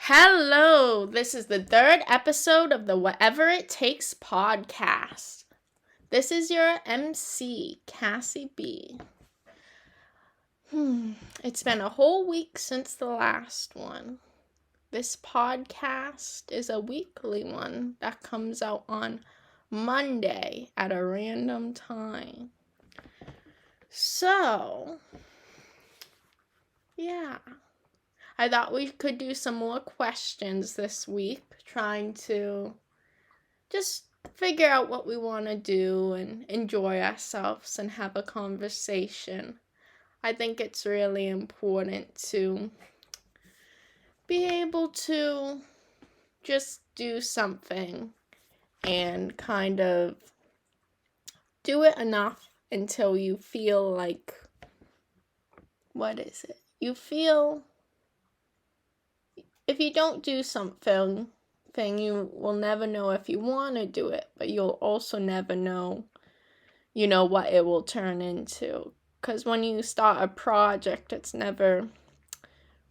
Hello, this is the third episode of the Whatever It Takes podcast. This is your MC, Cassie B. It's been a whole week since the last one. This podcast is a weekly one that comes out on Monday at a random time. So, yeah. I thought we could do some more questions this week, trying to just figure out what we want to do and enjoy ourselves and have a conversation. I think it's really important to be able to just do something and kind of do it enough until you feel like, if you don't do something, you will never know if you want to do it, but you'll also never know, what it will turn into. Because when you start a project, it's never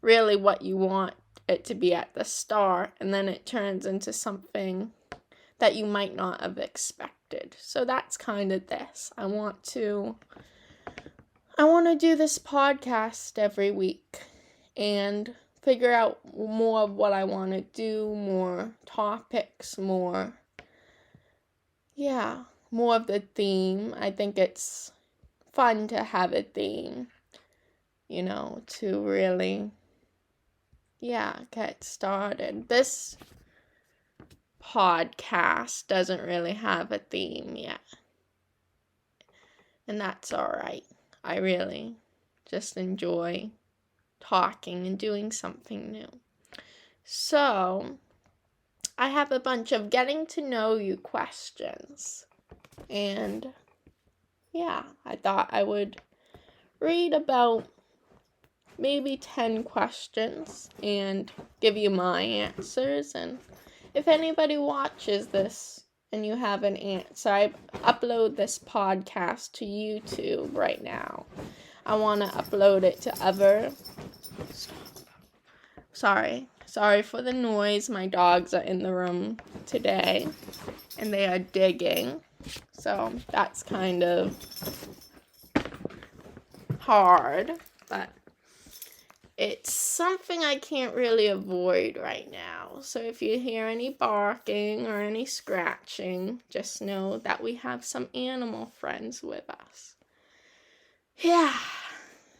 really what you want it to be at the start, and then it turns into something that you might not have expected. So that's kind of this. I want to do this podcast every week and figure out more of what I want to do, more topics, more of the theme. I think it's fun to have a theme, to really, get started. This podcast doesn't really have a theme yet, and that's all right. I really just enjoy talking and doing something new. So, I have a bunch of getting to know you questions. And I thought I would read about maybe 10 questions and give you my answers. And if anybody watches this and you have an answer, I upload this podcast to YouTube right now. I want to upload it to other... Sorry for the noise. My dogs are in the room today, and they are digging. So that's kind of hard, but it's something I can't really avoid right now. So if you hear any barking or any scratching, just know that we have some animal friends with us. Yeah,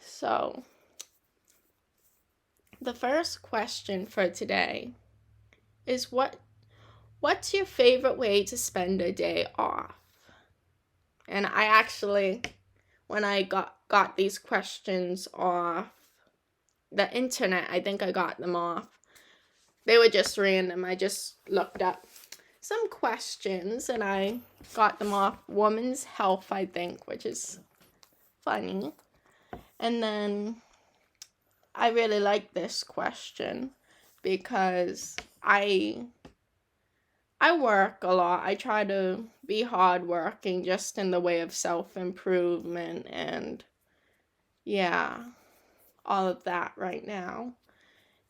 so the first question for today is what's your favorite way to spend a day off? And I actually, when I got these questions off the internet, I think I got them off. They were just random. I just looked up some questions and I got them off Women's Health, I think, which is funny. And then I really like this question because I work a lot. I try to be hardworking just in the way of self-improvement and all of that right now.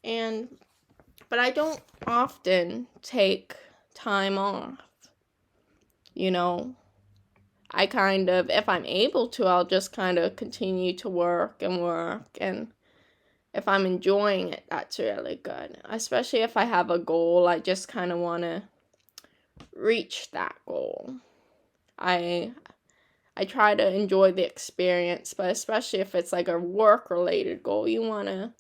But I don't often take time off. I kind of, if I'm able to, I'll just kind of continue to work. And if I'm enjoying it, that's really good. Especially if I have a goal, I just kind of want to reach that goal. I try to enjoy the experience, but especially if it's like a work-related goal, you want to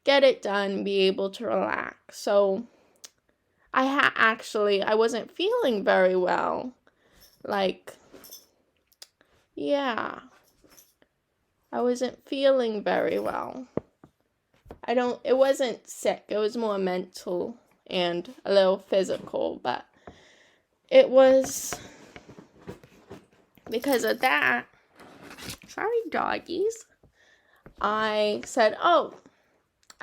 get it done, be able to relax. So I wasn't feeling very well. I wasn't feeling very well. It wasn't sick, it was more mental and a little physical, but it was because of that. Sorry, doggies. I said, I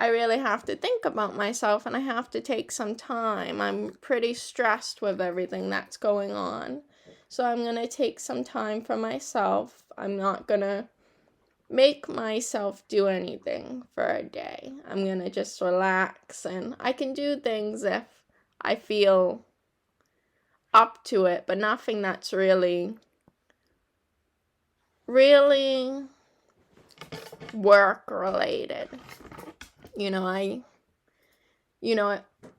really have to think about myself and I have to take some time. I'm pretty stressed with everything that's going on. So I'm going to take some time for myself. I'm not going to make myself do anything for a day. I'm going to just relax, and I can do things if I feel up to it, but nothing that's really work related.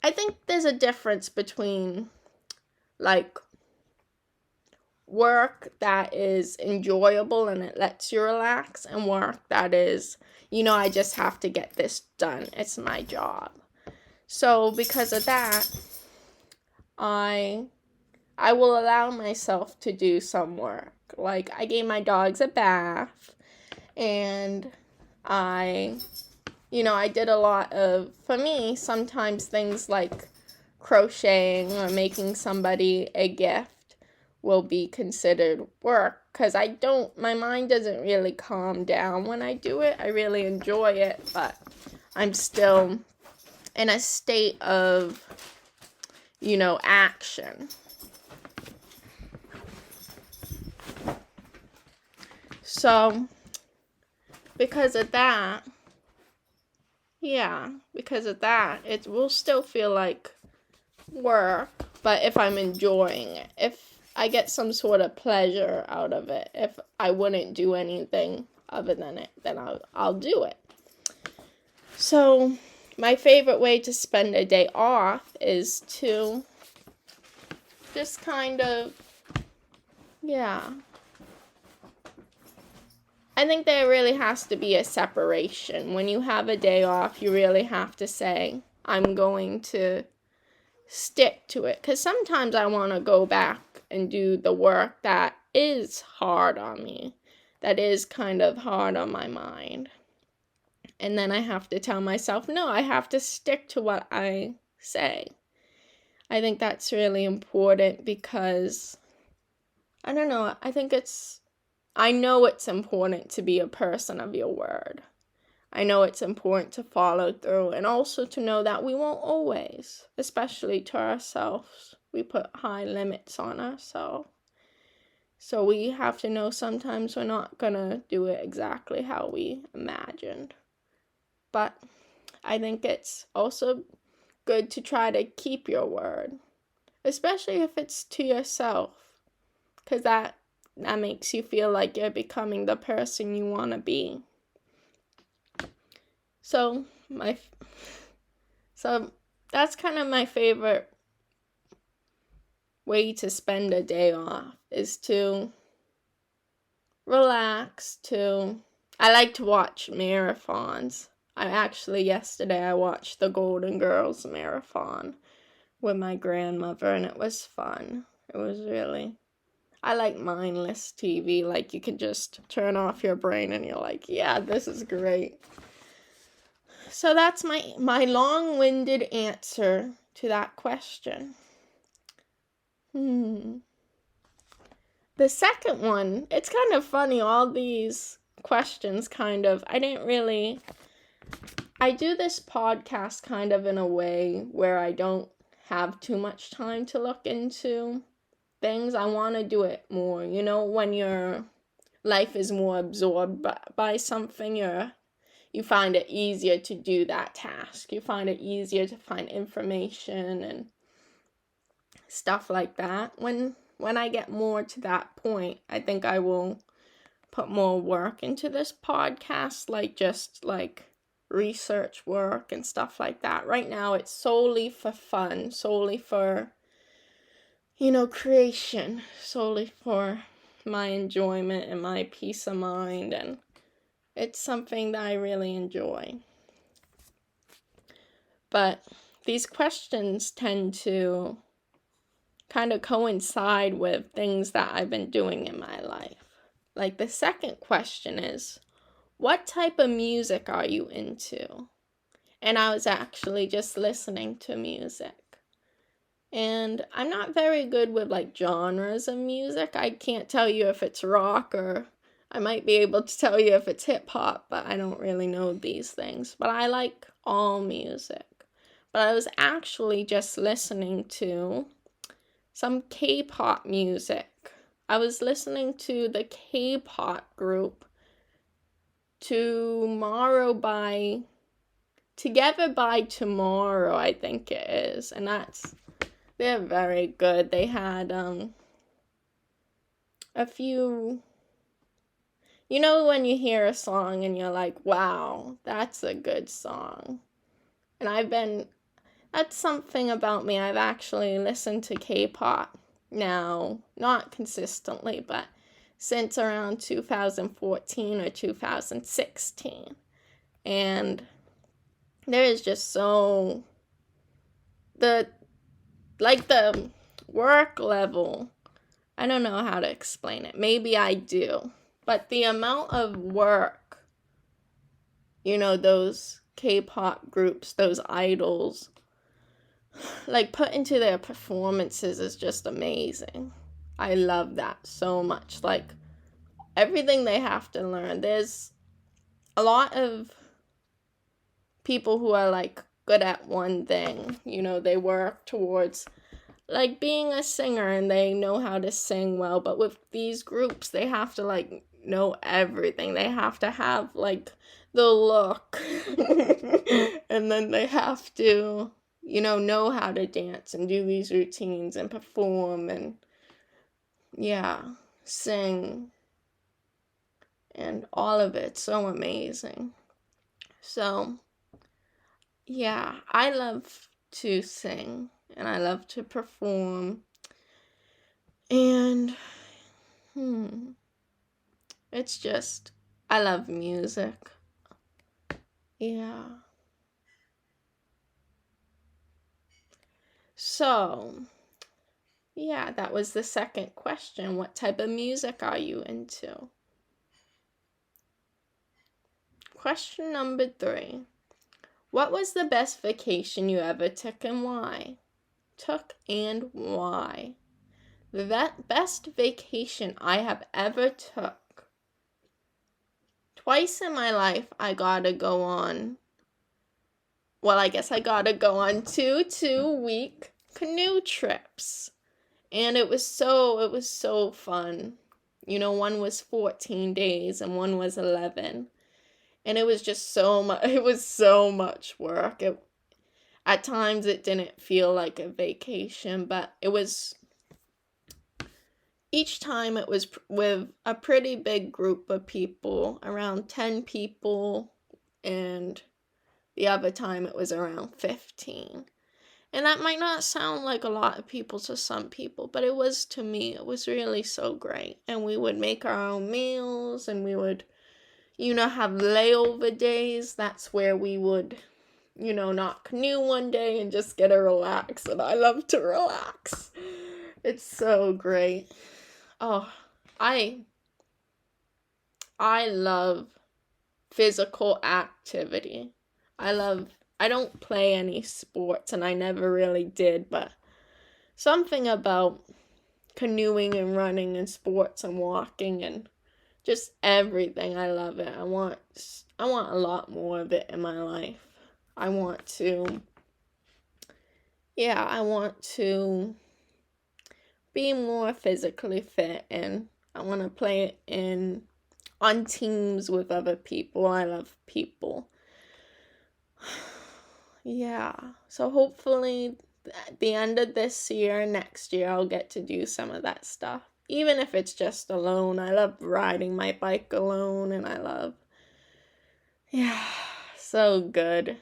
I think there's a difference between like work that is enjoyable and it lets you relax, and work that is, I just have to get this done. It's my job. So because of that, I will allow myself to do some work. Like, I gave my dogs a bath, and I did a lot of, for me, sometimes things like crocheting or making somebody a gift will be considered work, because my mind doesn't really calm down when I do it. I really enjoy it, but I'm still in a state of, action. So, because of that, it will still feel like work, but if I'm enjoying it, if I get some sort of pleasure out of it, if I wouldn't do anything other than it, then I'll do it. So, my favorite way to spend a day off is to just kind of, I think there really has to be a separation. When you have a day off, you really have to say, I'm going to stick to it. Because sometimes I want to go back and do the work that is hard on me, that is kind of hard on my mind. And then I have to tell myself, no, I have to stick to what I say. I think that's really important because, I don't know, I know it's important to be a person of your word. I know it's important to follow through, and also to know that we won't always, especially to ourselves. We put high limits on ourselves. So we have to know sometimes we're not going to do it exactly how we imagined. But I think it's also good to try to keep your word, especially if it's to yourself, because that makes you feel like you're becoming the person you want to be. So that's kind of my favorite way to spend a day off, is to relax, I like to watch marathons. Yesterday I watched the Golden Girls marathon with my grandmother, and it was fun. It was really, I like mindless TV, like you can just turn off your brain and you're like, yeah, this is great. So that's my long-winded answer to that question. The second one, it's kind of funny, all these questions I do this podcast kind of in a way where I don't have too much time to look into things. I want to do it more, when your life is more absorbed by something, you find it easier to do that task. You find it easier to find information and stuff like that. When I get more to that point, I think I will put more work into this podcast, like research work and stuff like that. Right now, it's solely for fun, solely for, creation, solely for my enjoyment and my peace of mind, and it's something that I really enjoy. But these questions tend to kind of coincide with things that I've been doing in my life. Like the second question is, what type of music are you into? And I was actually just listening to music. And I'm not very good with genres of music. I can't tell you if it's rock, or I might be able to tell you if it's hip hop, but I don't really know these things. But I like all music. But I was actually just listening to some K-pop music. I was listening to the K-pop group Together by Tomorrow, I think it is. And they're very good. They had a few, when you hear a song and you're like, wow, that's a good song. And that's something about me. I've actually listened to K-pop now, not consistently, but since around 2014 or 2016. And there is just the work level, I don't know how to explain it. Maybe I do. But the amount of work, those K-pop groups, those idols, put into their performances is just amazing. I love that so much. Everything they have to learn. There's a lot of people who are good at one thing. They work towards being a singer and they know how to sing well. But with these groups, they have to know everything. They have to have the look. And then they have to know how to dance and do these routines and perform and, sing. And all of it's so amazing. So, I love to sing and I love to perform. And, it's just, I love music. Yeah. So, that was the second question. What type of music are you into? Question number 3. What was the best vacation you ever took and why? The best vacation I have ever took. Twice in my life I gotta go on, I guess I gotta go on 2 2-week canoe trips. And it was so fun. One was 14 days and one was 11. And it was just so much work. At times it didn't feel like a vacation, but each time it was with a pretty big group of people, around 10 people, and the other time it was around 15. And that might not sound like a lot of people to some people, but it was to me. It was really so great. And we would make our own meals and we would have layover days. That's where we would, not canoe one day and just get to relax. And I love to relax. It's so great. Oh, I love physical activity. I don't play any sports and I never really did, but something about canoeing and running and sports and walking and just everything. I love it. I want a lot more of it in my life. I want to be more physically fit and I want to play on teams with other people. I love people. So hopefully at the end of this year, next year, I'll get to do some of that stuff. Even if it's just alone. I love riding my bike alone and I love, so good.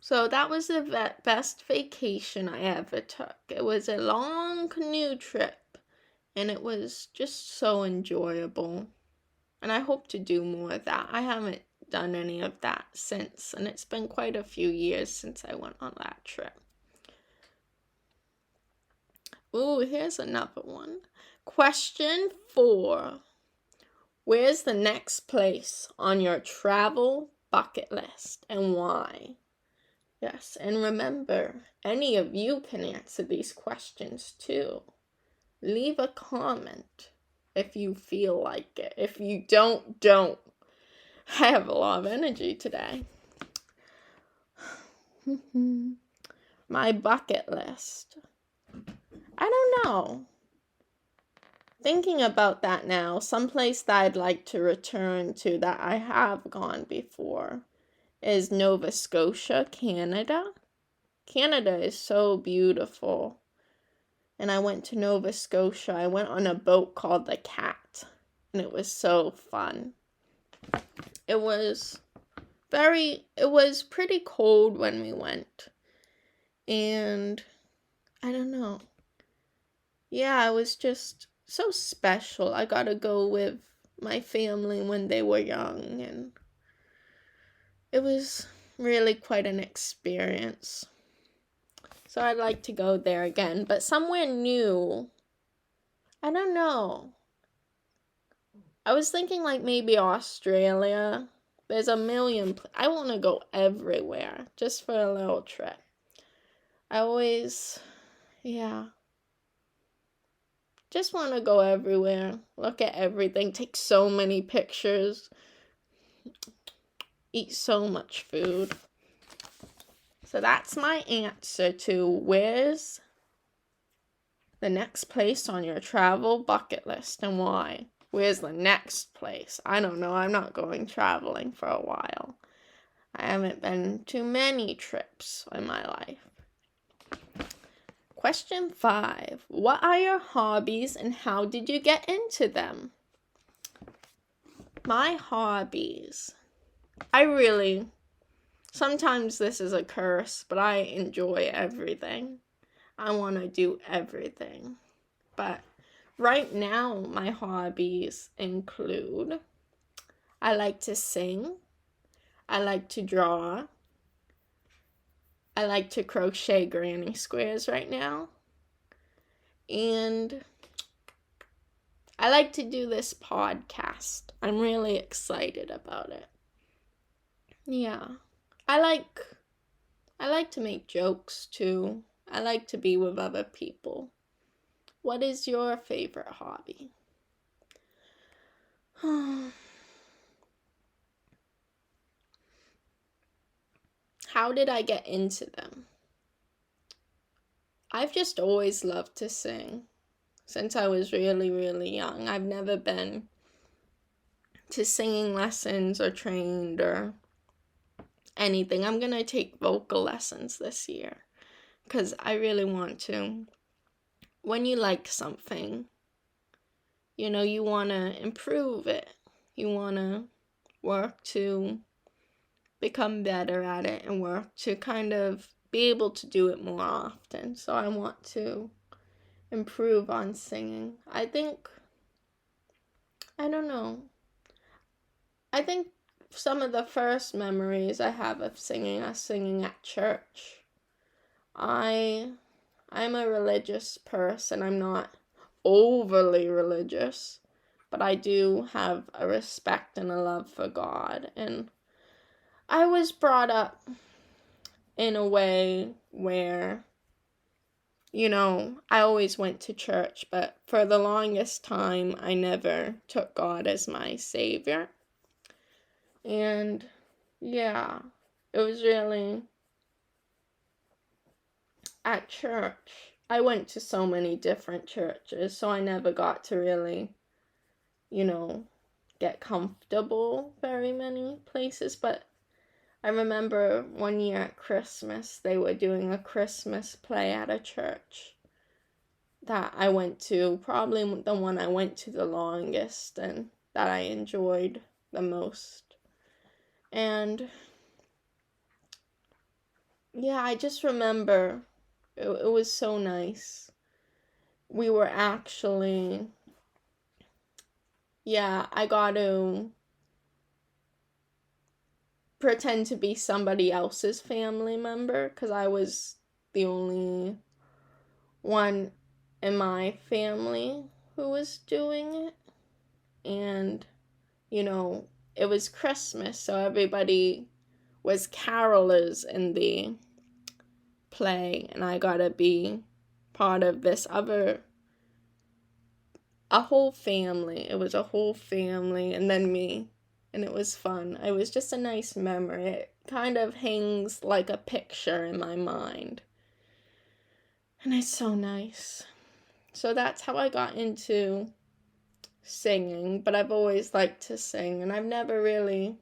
So that was the best vacation I ever took. It was a long canoe trip and it was just so enjoyable. And I hope to do more of that. I haven't done any of that since, and it's been quite a few years since I went on that trip. Ooh, here's another one. Question 4. Where's the next place on your travel bucket list and why? Yes, and remember, any of you can answer these questions too. Leave a comment if you feel like it. If you don't. I have a lot of energy today. My bucket list. I don't know. thinking about that now, someplace that I'd like to return to that I have gone before is Nova Scotia, Canada. Canada is so beautiful. And I went to Nova Scotia. I went on a boat called the Cat, and it was so fun. It was pretty cold when we went. And I don't know. Yeah, it was just so special. I got to go with my family when they were young, and it was really quite an experience. So I'd like to go there again, but somewhere new. I don't know. I was thinking like maybe Australia. There's a million. I want to go everywhere just for a little trip. Just want to go everywhere. Look at everything. Take so many pictures. Eat so much food. So that's my answer to where's the next place on your travel bucket list and why. Where's the next place? I don't know. I'm not going traveling for a while. I haven't been to many trips in my life. Question 5. What are your hobbies and how did you get into them? My hobbies. Sometimes this is a curse, but I enjoy everything. I want to do everything. But right now, my hobbies include I like to sing. I like to draw. I like to crochet granny squares right now. And I like to do this podcast. I'm really excited about it. Yeah. I like to make jokes too. I like to be with other people. What is your favorite hobby? How did I get into them? I've just always loved to sing since I was really, really young. I've never been to singing lessons or trained or anything. I'm going to take vocal lessons this year because I really want to. When you like something, you want to improve it. You want to work to become better at it and work to kind of be able to do it more often. So I want to improve on singing. I think some of the first memories I have of singing are singing at church. I'm a religious person. I'm not overly religious, but I do have a respect and a love for God. And I was brought up in a way where, I always went to church, but for the longest time, I never took God as my savior. And yeah, it was really at church. I went to so many different churches, so I never got to really, get comfortable very many places. But I remember one year at Christmas, they were doing a Christmas play at a church that I went to, probably the one I went to the longest and that I enjoyed the most. And yeah, I just remember it was so nice. We were actually, I got to pretend to be somebody else's family member because I was the only one in my family who was doing it. And, it was Christmas, so everybody was carolers in the play, and I got to be part of this a whole family. It was a whole family, and then me, and it was fun. It was just a nice memory. It kind of hangs like a picture in my mind, and it's so nice. So that's how I got into singing, but I've always liked to sing, and I've never really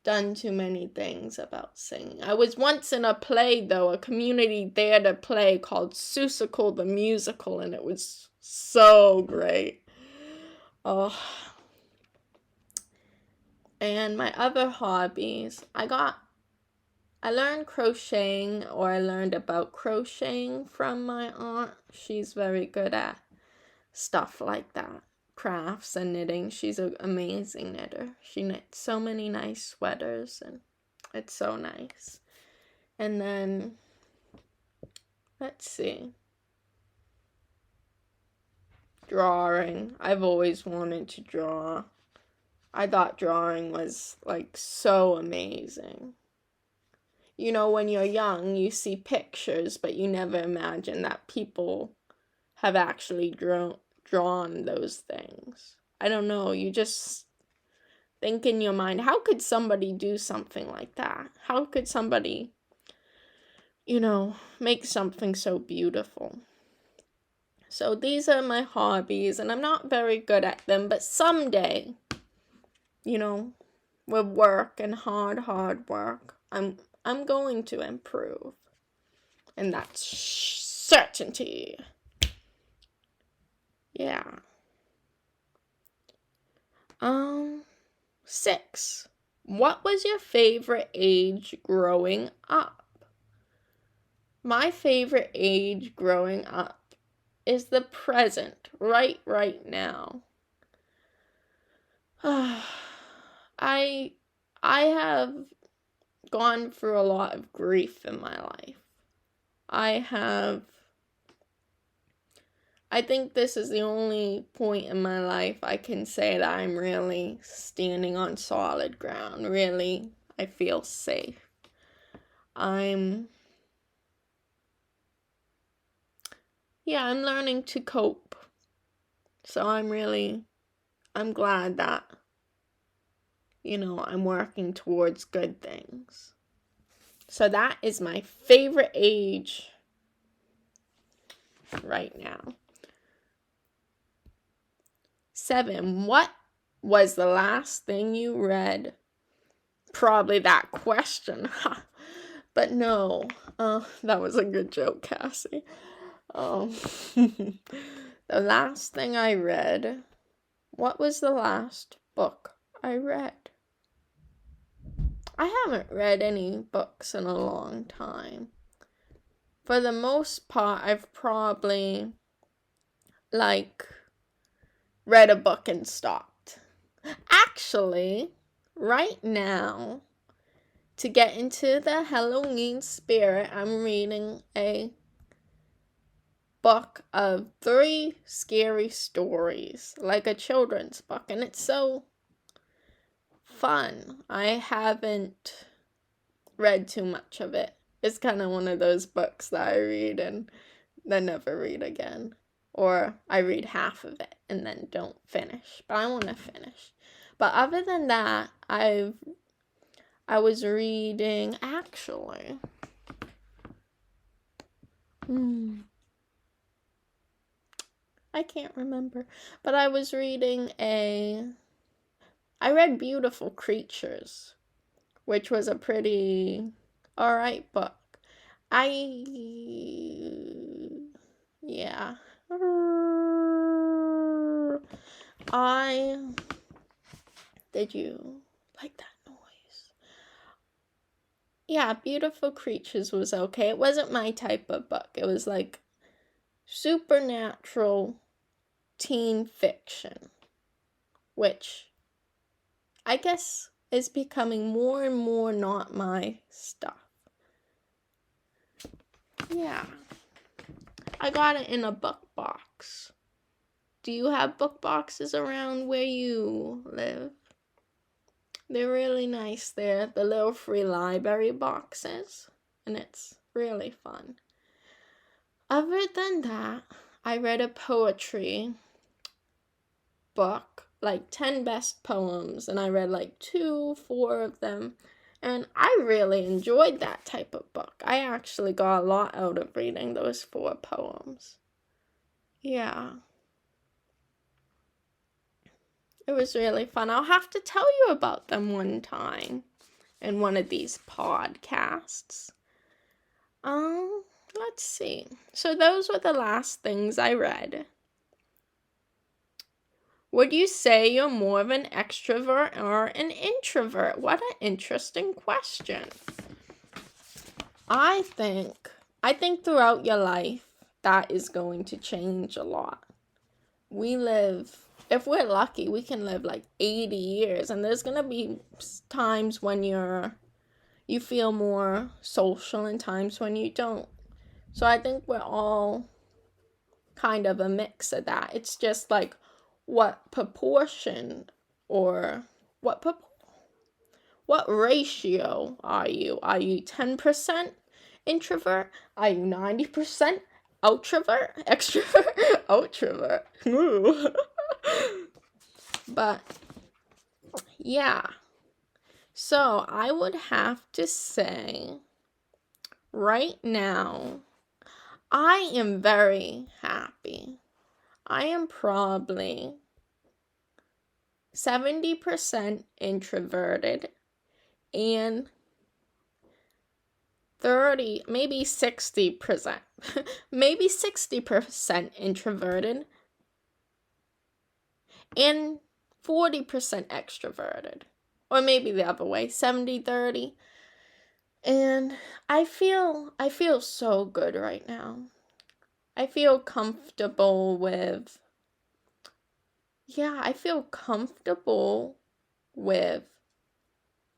done too many things about singing. I was once in a play, though, a community theater play called Seussical the Musical, and it was so great. Oh. And my other hobbies, I learned crocheting, or I learned about crocheting from my aunt. She's very good at stuff like that, crafts and knitting. She's an amazing knitter. She knits so many nice sweaters, and it's so nice. And then, let's see, drawing. I've always wanted to draw. I thought drawing was like so amazing. You know, when you're young, you see pictures, but you never imagine that people have actually drawn those things. I don't know, you just think in your mind, how could somebody do something like that? How could somebody, make something so beautiful? So these are my hobbies, and I'm not very good at them, but someday, with work and hard work, I'm going to improve. And that's certainty. Yeah. 6. What was your favorite age growing up? My favorite age growing up is the present, right now. I have gone through a lot of grief in my life. I think this is the only point in my life I can say that I'm really standing on solid ground. Really, I feel safe. I'm learning to cope. So I'm glad that, I'm working towards good things. So that is my favorite age right now. 7. What was the last thing you read? Probably that question. But no. That was a good joke, Cassie. The last thing I read. What was the last book I read? I haven't read any books in a long time. For the most part, I've probably, read a book and stopped. Actually, right now, to get into the Halloween spirit, I'm reading a book of 3 scary stories, like a children's book, and it's so fun. I haven't read too much of it. It's kind of one of those books that I read and then never read again. Or I read half of it and then don't finish. But I want to finish. But other than that, I was reading, actually. I can't remember. But I was reading I read Beautiful Creatures, which was a pretty alright book. Did you like that noise? Yeah, Beautiful Creatures was okay. It wasn't my type of book. It was like supernatural teen fiction, which I guess is becoming more and more not my stuff. Yeah. I got it in a book box. Do you have book boxes around where you live? They're really nice. They're the little free library boxes, and it's really fun. Other than that, I read a poetry book, like 10 best poems, and I read 4 of them, and I really enjoyed that type of book. I actually got a lot out of reading those 4 poems. Yeah. It was really fun. I'll have to tell you about them one time in one of these podcasts. Let's see. So those were the last things I read. Would you say you're more of an extrovert or an introvert? What an interesting question. I think throughout your life, that is going to change a lot. If we're lucky, we can live like 80 years, and there's going to be times when you feel more social and times when you don't. So I think we're all kind of a mix of that. It's just like what proportion or what ratio are you? Are you 10% introvert? Are you 90% extrovert? Outrovert. But yeah. So I would have to say right now, I am very happy. I am probably 70% introverted and 30, maybe 60%, maybe 60% introverted and 40% extroverted. Or maybe the other way, 70-30. And I feel so good right now. I feel comfortable with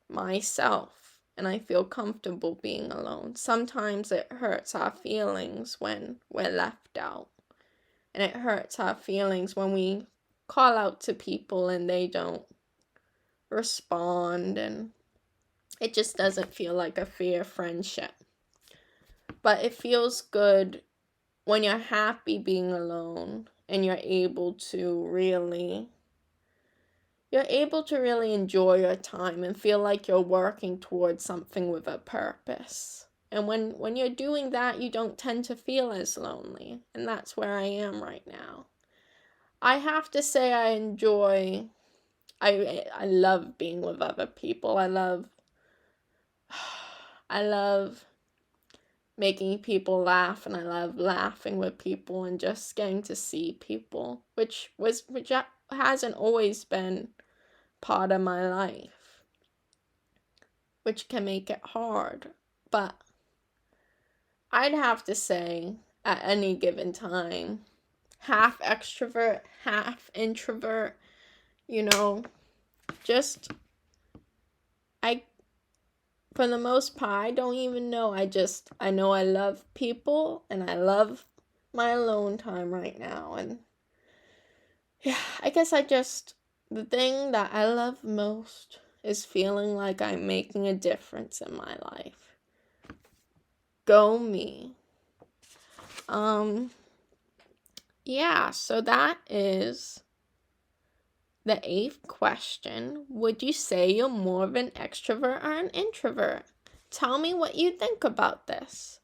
myself, and I feel comfortable being alone. Sometimes it hurts our feelings when we're left out, and it hurts our feelings when we call out to people and they don't respond, and it just doesn't feel like a fair friendship. But it feels good when you're happy being alone and you're able to really enjoy your time and feel like you're working towards something with a purpose. And when you're doing that, you don't tend to feel as lonely. And that's where I am right now. I have to say I love being with other people. I love making people laugh, and I love laughing with people and just getting to see people, which hasn't always been part of my life, which can make it hard. But I'd have to say at any given time, half extrovert, half introvert, for the most part, I don't even know. I know I love people and I love my alone time right now. And yeah, I guess the thing that I love most is feeling like I'm making a difference in my life. Go me. Yeah, so that is the 8th question. Would you say you're more of an extrovert or an introvert? Tell me what you think about this.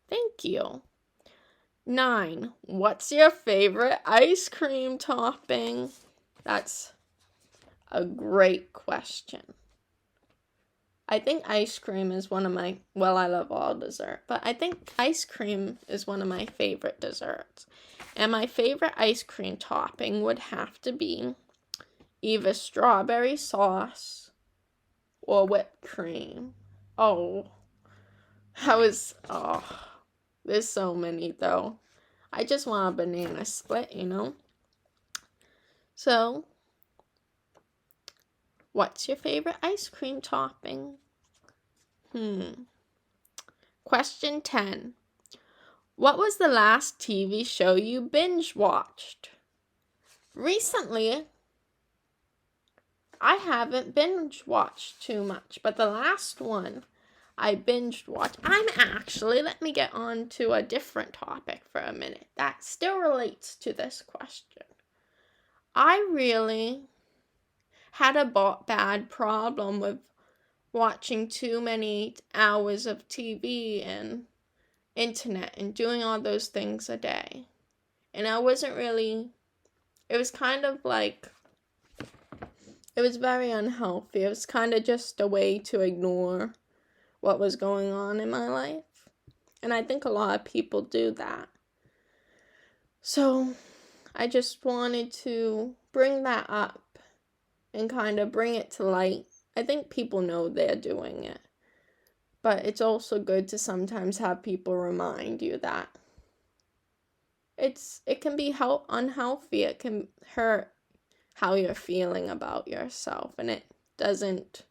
Thank you. 9. What's your favorite ice cream topping? That's a great question. I think ice cream is one of I love all dessert, but I think ice cream is one of my favorite desserts. And my favorite ice cream topping would have to be either strawberry sauce or whipped cream. There's so many though. I just want a banana split, So, what's your favorite ice cream topping? Question 10. What was the last TV show you binge watched? Recently, I haven't binge watched too much, but the last one I binged watched, let me get on to a different topic for a minute that still relates to this question. I really had a bad problem with watching too many hours of TV and internet and doing all those things a day. And it was kind of like it was very unhealthy. It was kind of just a way to ignore what was going on in my life. And I think a lot of people do that. So I just wanted to bring that up and kind of bring it to light. I think people know they're doing it. But it's also good to sometimes have people remind you that it can be unhealthy. It can hurt how you're feeling about yourself, and it doesn't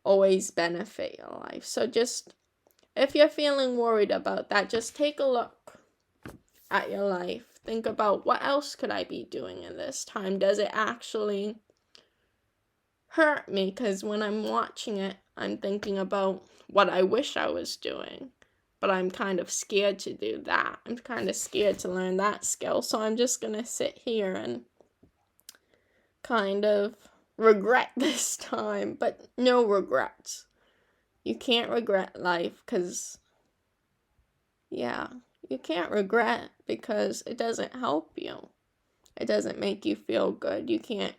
always benefit your life. So just, if you're feeling worried about that, just take a look at your life. Think about, what else could I be doing in this time? Does it actually hurt me? Because when I'm watching it, I'm thinking about what I wish I was doing. But I'm kind of scared to do that. I'm kind of scared to learn that skill. So I'm just going to sit here and kind of regret this time. But no regrets. You can't regret life because, you can't regret because it doesn't help you. It doesn't make you feel good. You can't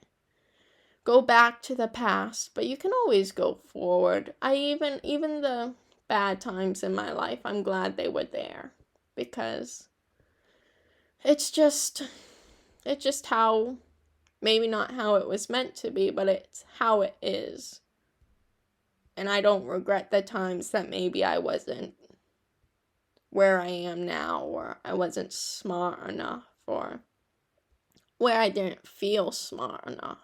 go back to the past, but you can always go forward. Even the bad times in my life, I'm glad they were there, because it's just how, maybe not how it was meant to be, but it's how it is. And I don't regret the times that maybe I wasn't where I am now, or I wasn't smart enough, or where I didn't feel smart enough.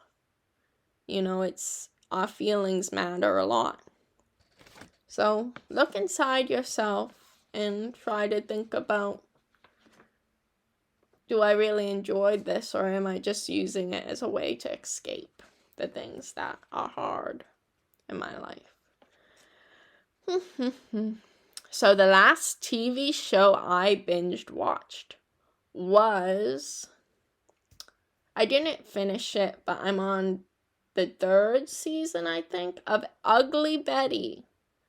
It's, our feelings matter a lot. So look inside yourself and try to think about, do I really enjoy this, or am I just using it as a way to escape the things that are hard in my life? So the last TV show I binged watched was, I didn't finish it, but I'm on the 3rd season, I think, of Ugly Betty.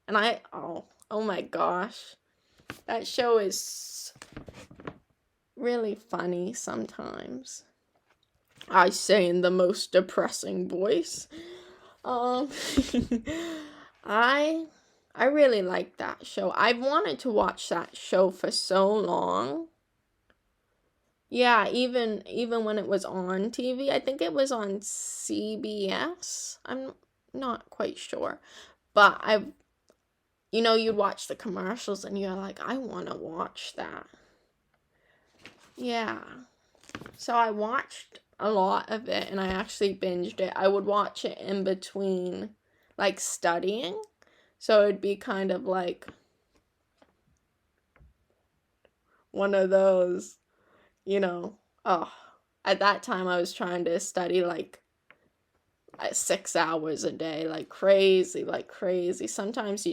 And oh my gosh, that show is really funny sometimes. I say in the most depressing voice. I really like that show. I've wanted to watch that show for so long. Yeah, even when it was on TV. I think it was on CBS. I'm not quite sure. But you'd watch the commercials and you're like, I want to watch that. Yeah. So I watched a lot of it, and I actually binged it. I would watch it in between, like, studying. So it'd be kind of like one of those, at that time I was trying to study like 6 hours a day, like crazy. Sometimes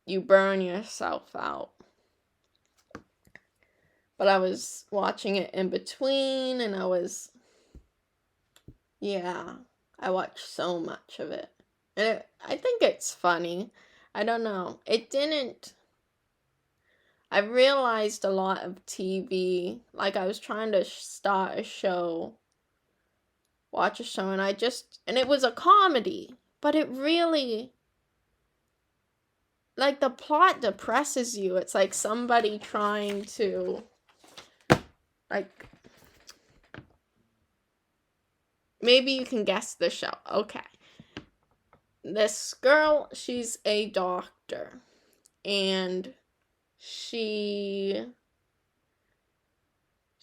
you burn yourself out. But I was watching it in between, and I watched so much of it. And I think it's funny. I don't know. I realized a lot of TV, like I was trying to start a show, watch a show, and it was a comedy, but it really, like, the plot depresses you. It's like somebody trying to, like, maybe you can guess the show. Okay. This girl, she's a doctor, and she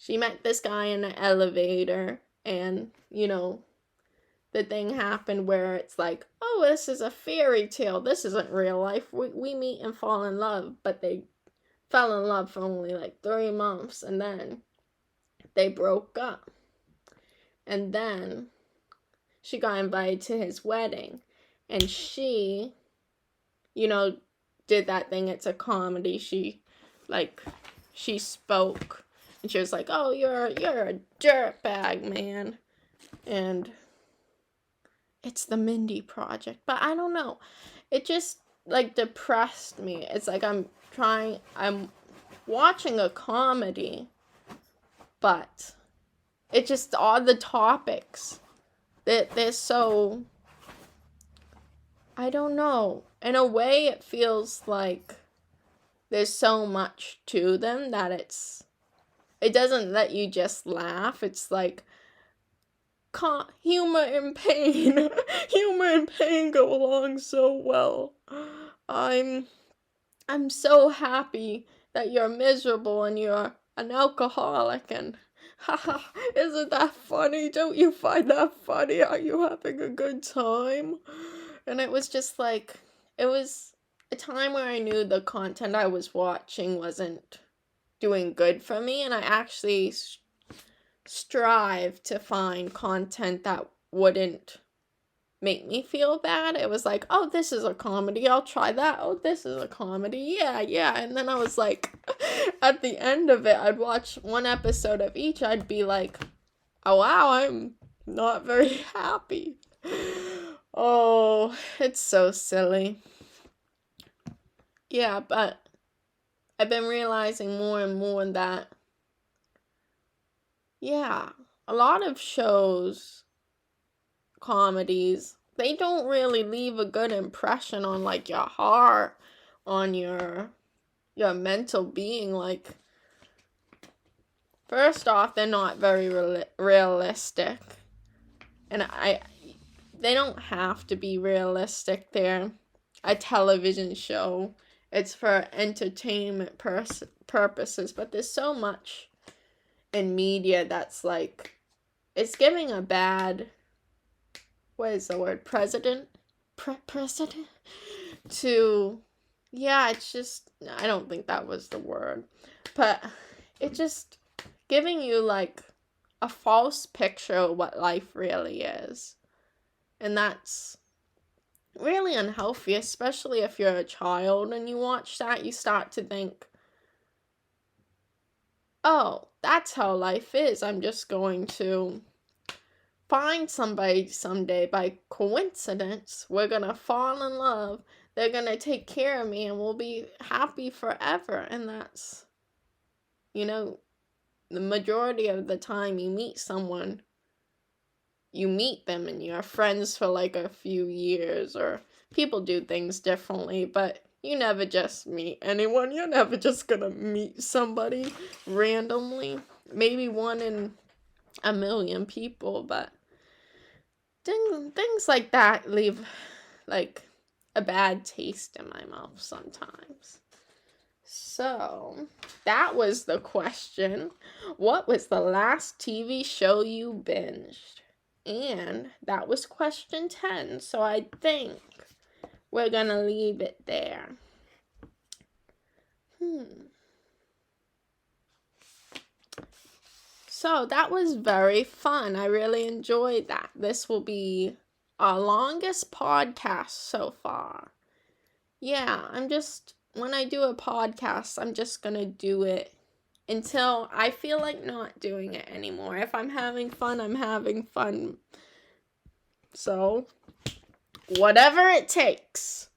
met this guy in an elevator, and, the thing happened where it's like, oh, this is a fairy tale. This isn't real life. We meet and fall in love, but they fell in love for only like 3 months, and then they broke up. And then she got invited to his wedding, and she, did that thing. It's a comedy. She spoke, and she was like, oh, you're a dirtbag, man. And it's the Mindy Project. But I don't know. It just, like, depressed me. It's like I'm watching a comedy, but it just, all the topics they're so, I don't know. In a way, it feels like there's so much to them that it doesn't let you just laugh. It's like humor and pain. Humor and pain go along so well. I'm so happy that you're miserable and you're an alcoholic, and haha, isn't that funny? Don't you find that funny? Are you having a good time? And it was just like, it was a time where I knew the content I was watching wasn't doing good for me, and I actually strive to find content that wouldn't make me feel bad. It was like, oh, this is a comedy, I'll try that. Oh, this is a comedy, yeah. And then I was like, at the end of it, I'd watch one episode of each. I'd be like, oh wow, I'm not very happy. Oh, it's so silly. Yeah, but I've been realizing more and more that, yeah, a lot of shows, comedies, they don't really leave a good impression on like your heart, on your mental being. Like, first off, they're not very realistic, and they don't have to be realistic. They're a television show. It's for entertainment purposes, but there's so much in media that's like, it's giving a bad, what is the word, precedent to, yeah, it's just, I don't think that was the word, but it just giving you like a false picture of what life really is. And that's really unhealthy, especially if you're a child and you watch that. You start to think, oh, that's how life is. I'm just going to find somebody someday by coincidence. We're gonna fall in love. They're gonna take care of me and we'll be happy forever. And that's, the majority of the time you meet someone, you meet them and you're friends for like a few years, or people do things differently, but you never just meet anyone. You're never just gonna meet somebody randomly. Maybe one in a million people, but things like that leave like a bad taste in my mouth sometimes. So, that was the question. What was the last TV show you binged? And that was question 10. So I think we're gonna leave it there. So that was very fun. I really enjoyed that. This will be our longest podcast so far. Yeah, when I do a podcast, I'm just gonna do it until I feel like not doing it anymore. If I'm having fun, I'm having fun. So, whatever it takes.